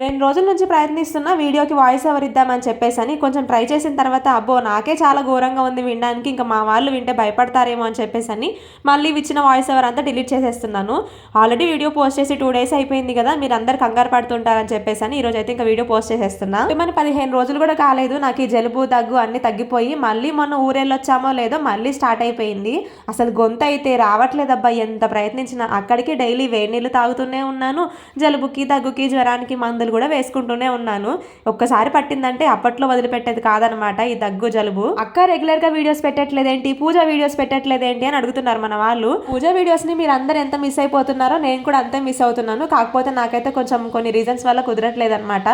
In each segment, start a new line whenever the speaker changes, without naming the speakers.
2 రోజుల నుంచి ప్రయత్నిస్తున్నా వీడియోకి వాయిస్ ఓవర్ ఇద్దామని చెప్పేసని కొంచెం ట్రై చేసిన తర్వాత అబ్బో! నాకే చాలా ఘోరంగా ఉంది వినడానికి. ఇంకా మా వాళ్ళు వింటే భయపడతారేమో అని చెప్పేసని మళ్ళీ ఇచ్చిన వాయిస్ ఓవర్ అంతా డిలీట్ చేసేస్తున్నాను. ఆల్రెడీ వీడియో పోస్ట్ చేసి 2 డేస్ అయిపోయింది కదా! మీరందరూ కంగారు పడుతుంటారని చెప్పేసని ఈరోజైతే ఇంకా వీడియో పోస్ట్ చేసేస్తున్నా. మన 15 రోజులు కూడా కాలేదు నాకు ఈ జలుబు, దగ్గు అన్నీ తగ్గిపోయి మళ్ళీ మొన్న ఊరెళ్ళొచ్చామో లేదో మళ్ళీ స్టార్ట్ అయిపోయింది. అసలు గొంతయితే రావట్లేదబ్బా ఎంత ప్రయత్నించినా. అక్కడికి డైలీ వేడి నీళ్ళు తాగుతూనే ఉన్నాను. జలుబుకి, దగ్గుకి, జ్వరానికి మందులు కూడా వేసుకుంటూనే ఉన్నాను. ఒక్కసారి పట్టిందంటే అప్పట్లో వదిలిపెట్టేది కాదనమాట ఈ దగ్గు, జలుబు. అక్క రెగ్యులర్ గా వీడియోస్ పెట్టట్లేదేంటి, పూజ వీడియోస్ పెట్టట్లేదేంటి అని అడుగుతున్నారు మన వాళ్ళు. పూజ వీడియోస్ ని మీరు అందరు ఎంత మిస్ అయిపోతున్నారో నేను కూడా అంతే మిస్ అవుతున్నాను. కాకపోతే నాకైతే కొంచెం కొన్ని రీజన్స్ వల్ల కుదరట్లేదనమాట.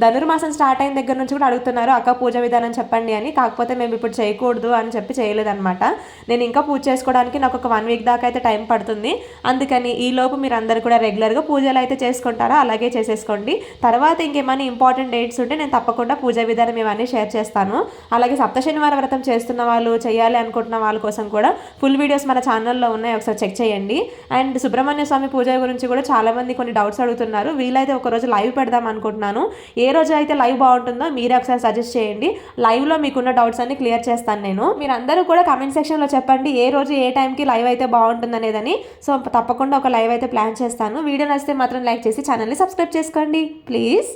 ధనుర్మాసం స్టార్ట్ అయిన దగ్గర నుంచి కూడా అడుగుతున్నారు అక్క పూజ విధానం చెప్పండి అని. కాకపోతే మేము ఇప్పుడు చేయకూడదు అని చెప్పి చేయలేదన్నమాట. నేను ఇంకా పూజ చేసుకోవడానికి నాకు ఒక 1 వీక్ దాకా అయితే టైం పడుతుంది. అందుకని ఈ లోపు మీరు అందరు కూడా రెగ్యులర్ గా పూజలు అయితే చేసుకుంటారా అలాగే చేసేసుకోండి. తర్వాత ఇంకేమైనా ఇంపార్టెంట్ డేట్స్ ఉంటే నేను తప్పకుండా పూజా విధానం ఇవన్నీ షేర్ చేస్తాను. అలాగే సప్త శనివారం వ్రతం చేస్తున్న వాళ్ళు, చేయాలి అనుకుంటున్న వాళ్ళ కోసం కూడా ఫుల్ వీడియోస్ మన ఛానల్లో ఉన్నాయి, ఒకసారి చెక్ చేయండి. అండ్ సుబ్రహ్మణ్య స్వామి పూజ గురించి కూడా చాలామంది కొన్ని డౌట్స్ అడుగుతున్నారు. వీలైతే ఒకరోజు లైవ్ పెడదాం అనుకుంటున్నాను. ఏ రోజు అయితే లైవ్ బాగుంటుందో మీరే ఒకసారి సజెస్ట్ చేయండి. లైవ్లో మీకున్న డౌట్స్ అన్ని క్లియర్ చేస్తాను నేను. మీరందరూ కూడా కామెంట్ సెక్షన్లో చెప్పండి ఏ రోజు ఏ టైంకి లైవ్ అయితే బాగుంటుంది అనేదని. సో తప్పకుండా ఒక లైవ్ అయితే ప్లాన్ చేస్తాను. వీడియో నచ్చితే మాత్రం లైక్ చేసి ఛానల్ని సబ్స్క్రైబ్ చేసుకోండి ప్లీజ్.